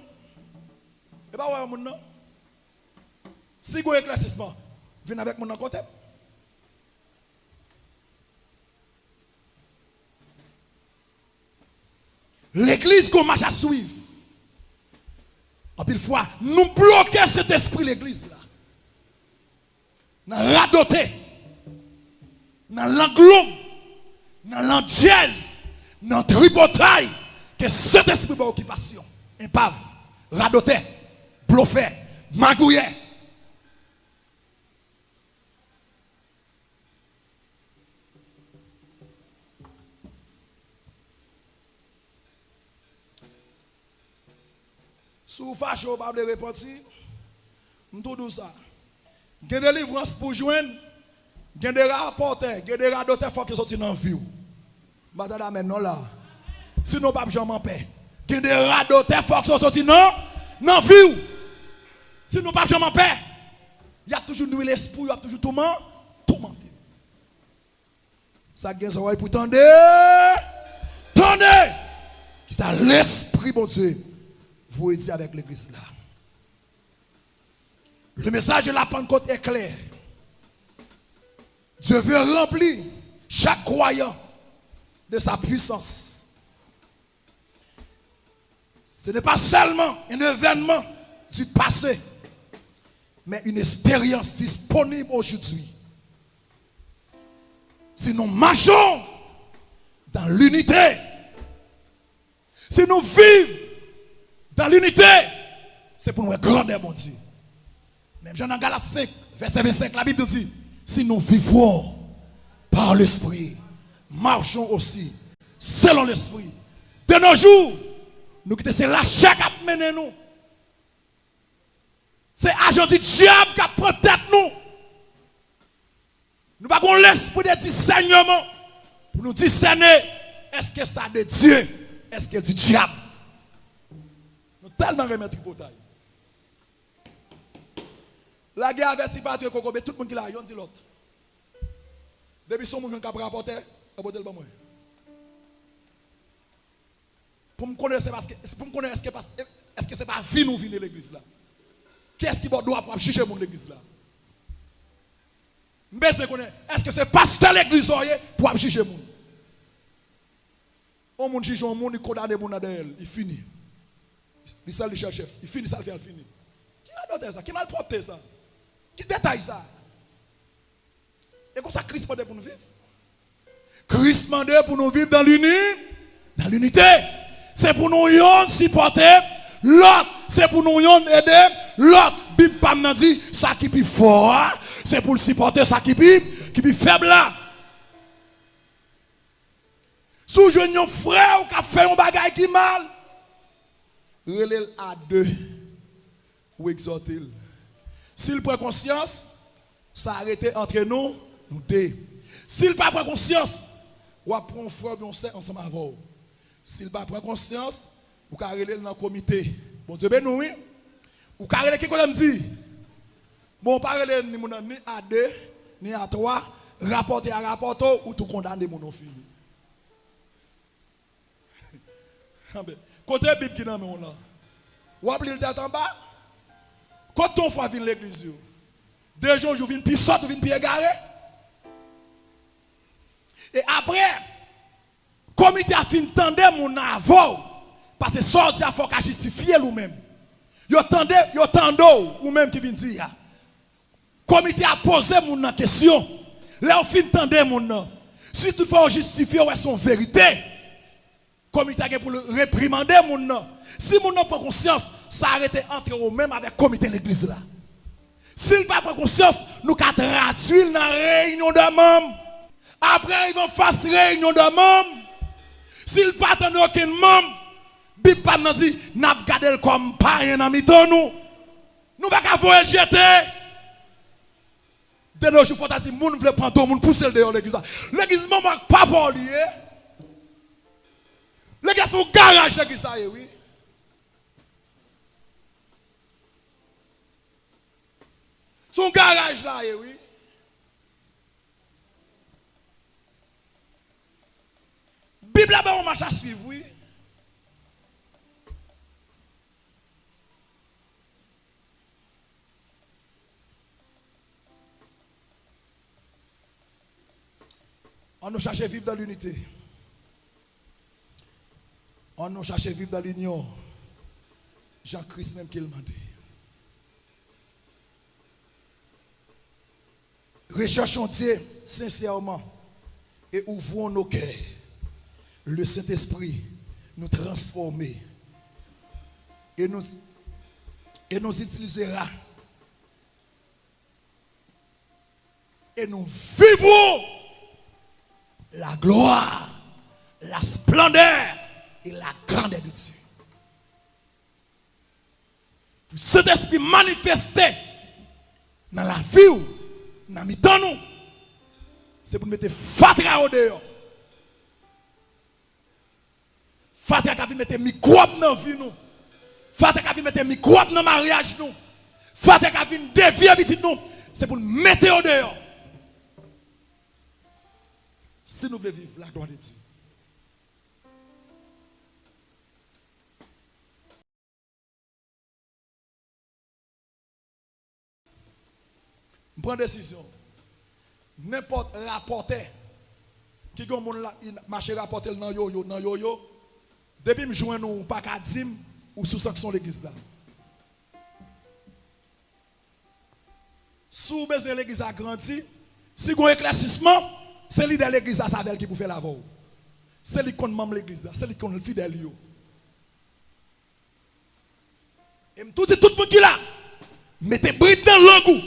C'est pas ouais mon non. Si vous éclaircissement, venez avec mon côté. L'église qu'on marche à suivre. En pile fois, nous bloquons cet esprit l'église là. Dans radoté, dans l'anglome, dans l'andièse, dans tripotaille, que cet esprit d'occupation, impave, radoté, bluffé, magouillé. Si vous fâchez, vous ne pouvez pas repentir. Je tout ça. Il y a des délivrances pour joindre. Il y a des rapporteurs, il y a des radoteurs qui sont sortis dans la vie. Madame, maintenant là. Sinon, pas jamais en paix. Il y a des radoteurs qui sont sortis dans la vie. Sinon, pas jamais en paix. Il y a toujours noué l'esprit, il y a toujours tourmenté. Ça gagne son oreille pour tendre. Tendez. Qui ça l'esprit, mon Dieu. Vous étiez avec l'église là. Le message de la Pentecôte est clair. Dieu veut remplir chaque croyant de sa puissance. Ce n'est pas seulement un événement du passé, mais une expérience disponible aujourd'hui. Si nous marchons dans l'unité, si nous vivons dans l'unité, c'est pour nous grandir, mon Dieu. Même Jean dans Galates 5, verset 25, la Bible dit, si nous vivons par l'Esprit, marchons aussi selon l'Esprit. De nos jours, nous quittons, c'est l'achat qui a mené nous. C'est agent du diable qui a pris tête nous. Nous n'avons pas l'esprit de discernement pour nous discerner, est-ce que ça de Dieu, est-ce que c'est du diable. Nous tellement remettre pour taille. La guerre avertit pas tout le monde qui l'a, yon dit l'autre. Depuis son monde qui a rapporté, abordez le bon moi. Pour me connaître, est-ce que c'est pas vie nous venir l'église là? Qu'est-ce qui doit pour chercher mon l'église là? Est-ce que c'est pasteur l'église pour chercher mon? On monde juge, on monde il condamne mon derrière, il finit. Il sale le chef, il finit ça, il finit. Qui a noté ça? Qui m'a propre ça? Qui détaille ça? Et comme ça, Christ demande pour nous vivre. Christ demande pour nous vivre dans l'unité. C'est pour nous supporter l'autre. C'est pour nous aider l'autre. Bible pas nous dit ça qui est fort. C'est pour supporter ça qui est faible là. Si vous avez un frère qui a fait un bagage qui est mal, relève à deux ou exhortez-le. S'il prend conscience, ça arrête entre nous deux. S'il pas prend conscience, ou prend un frère bien ensemble avec vous. S'il pas prend conscience, vous pouvez relève dans le comité. Bon Dieu ben nous oui. Ou pouvez relève qui comme dit. Bon pas relève ni à deux, ni à trois, rapporter à rapporter ou tout condamner mon fille. Côté Bible qui dans là. Ou appelez le tête en bas. Quand ton fois vient l'église, 2 jours, je viens puis sorte, je viens puis égaré. Et après, comité a fin tendre mon avant parce que sorti il faut qu'à justifier lui-même. Yo tende ou même qui vient dire. Comité a posé mon question. Là on fin tendre mon nom. Si toutefois on justifie ouais son vérité. comité a pour le réprimander moun nan. Si moun nan prend conscience, ça arrête entre eux même avec comité l'église là. S'il pas prend conscience, nous avons traduit dans la réunion de membres. Après, ils vont faire réunion de membres. S'il pas attendre aucun membre, Bible pas nous dit, n'a pas gardé comme païen dans miton nous. Nous pas qu'à voir jeter. De nos jours, faut dire, moun veut prendre tout, moun pousser le dehors l'église. L'église maman pas pour lui. L'église son garage l'église ça oui. Son garage là oui. Bible là on marche à suivre oui. On nous cherche à vivre dans l'unité. On nous cherche à vivre dans l'union. Jean-Christ même qui le demande. Recherchons Dieu sincèrement et ouvrons nos cœurs. Le Saint-Esprit nous transformer et nous utilisera. Et nous vivons la gloire, la splendeur et la grandeur de Dieu. Pour cet esprit manifesté dans la vie, dans le temps, c'est pour mettre fatra au dehors. Fatra qui vient mettre microbe dans la vie, fatra qui vient mettre microbe dans le mariage, fatra qui vient dévier petit nous, c'est pour mettre au dehors. Si nous voulons vivre la gloire de Dieu. Je prends une décision. N'importe rapporteur qui a marché rapporter dans yo-yo, depuis que je joins nous pas qu'à dire ou sous sanction l'église là. Si vous avez besoin de l'église a grandi, si vous avez un éclaircissement, c'est lui de l'église à Savel qui peut faire la voix. C'est lui qui compte membre l'église, c'est lui qui compte le fidèle. Et tout le monde qui là, mettez bride dans l'angle.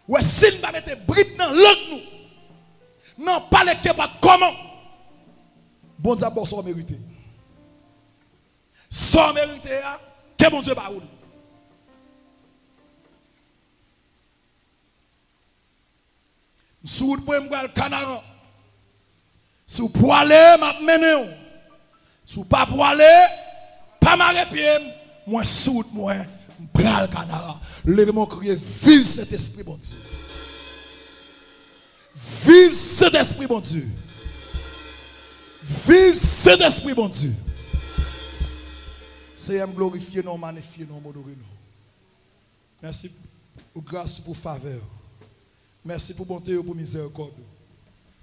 Ouais, si nous ne mettez bride dans l'angle, non, pas les capables comment. Bon Dieu, bon, sans mériter. Sans mériter, que bon Dieu, bah, si vous pouvez me canard, si vous pouvez aller, m'amener. Si vous ne pouvez pas aller, pas m'arrêter pied, moi soude, moi, bral canard. Levez-moi crier, vive cet esprit, bon Dieu. Vive cet esprit, bon Dieu. Vive cet esprit, bon Dieu. Seigneur, glorifier nous, magnifier nous, honorer nous. Merci pour grâce, pour faveur. Merci pour bonté et pour miséricorde.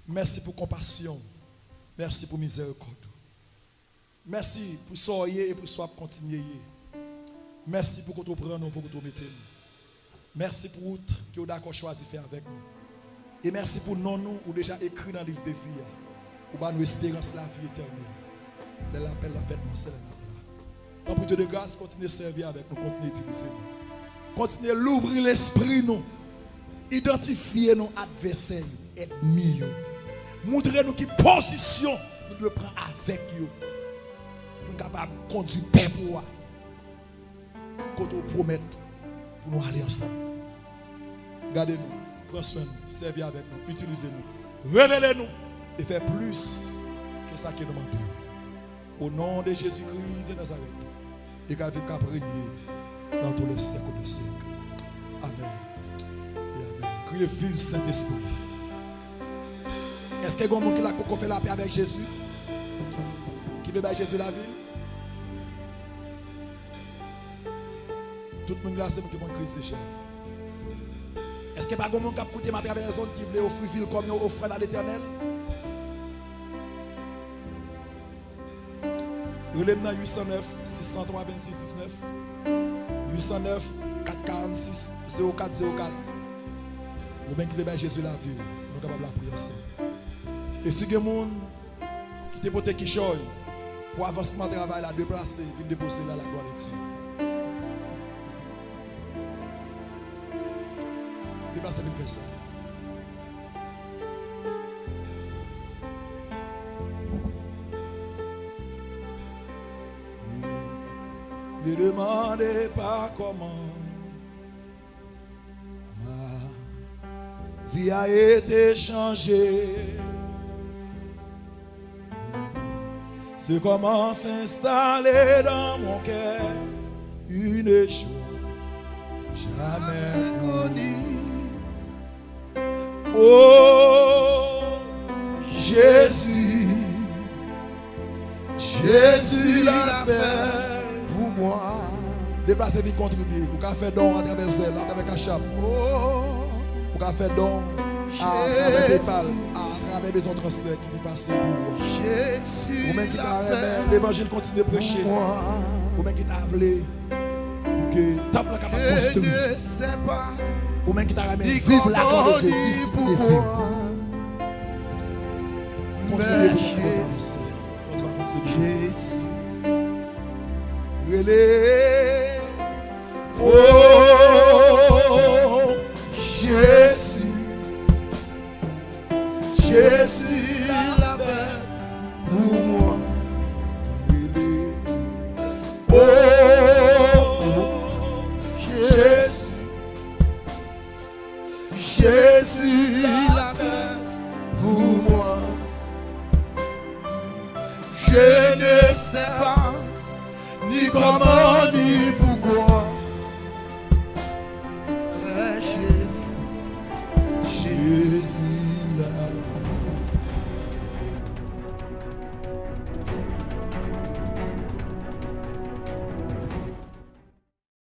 Merci pour compassion. Merci pour miséricorde. Merci pour soyez et pour soit continuer. Merci pour que tu prennes nous, pour que tu mettez nous. Merci pour que tu as d'accord choisi faire avec nous. Et merci pour nous ou déjà écrit dans le livre de vie. Pour nous espérance la vie éternelle. De l'appel la fête, mon Seigneur. En plus de grâce, continuez à servir avec nous, continuez à utiliser nous. Continuez à l'ouvrir l'esprit nous. Identifier nos adversaires, ennemis. Montrez-nous quelle position nous devons prendre avec eux. Pour nous capables de conduire paix pour nous. Quand on promet pour nous aller ensemble. Gardez-nous, prenez soin de nous, servez avec nous, utilisez-nous, révélez-nous et faites plus que ça qui nous demande. Au nom de Jésus-Christ de Nazareth, et qu'à vivre qu'à régner dans tous les siècles des siècles. Amen. Criez vive Saint-Esprit. Est-ce qu'il y a un monde qui a fait la paix avec Jésus? Qui veut avec Jésus la vie? Tout le monde là, c'est qui prend Christ cher. Est-ce qu'il y a pas un monde qui a coûté ma travers la zone qui voulait offrir ville comme offrande à l'Éternel? Relève-nous 809 603 26 19 809 446 0404. Ou bien qui veut Jésus la vie, nous sommes capables de la prier ensemble. Et si il y a des gens quitter pour qui choy pour avancement travail là déplacer, venir déposer là la gloire de Dieu. Déplacer pour faire ça. Ne demandez pas comment ma vie a été changée. C'est comment s'installer dans mon cœur une joie jamais connue. Oh Jésus, Jésus l'a fait pour moi. Déplacez vite contribuer. Vous pouvez faire don à travers celle, à travers Cachap. Vous pouvez faire don à travers PayPal, à travers maison transfert qui est passé pour vous. Vous-même qui t'a l'évangile continue de prêcher. Vous-même qui t'a voulu pour que tape la capable de construire. Vous-même qui t'a ramené vivre la gloire de Dieu, disciple et vivre. Continuez pour la présence. On va continuer. Relais. Oh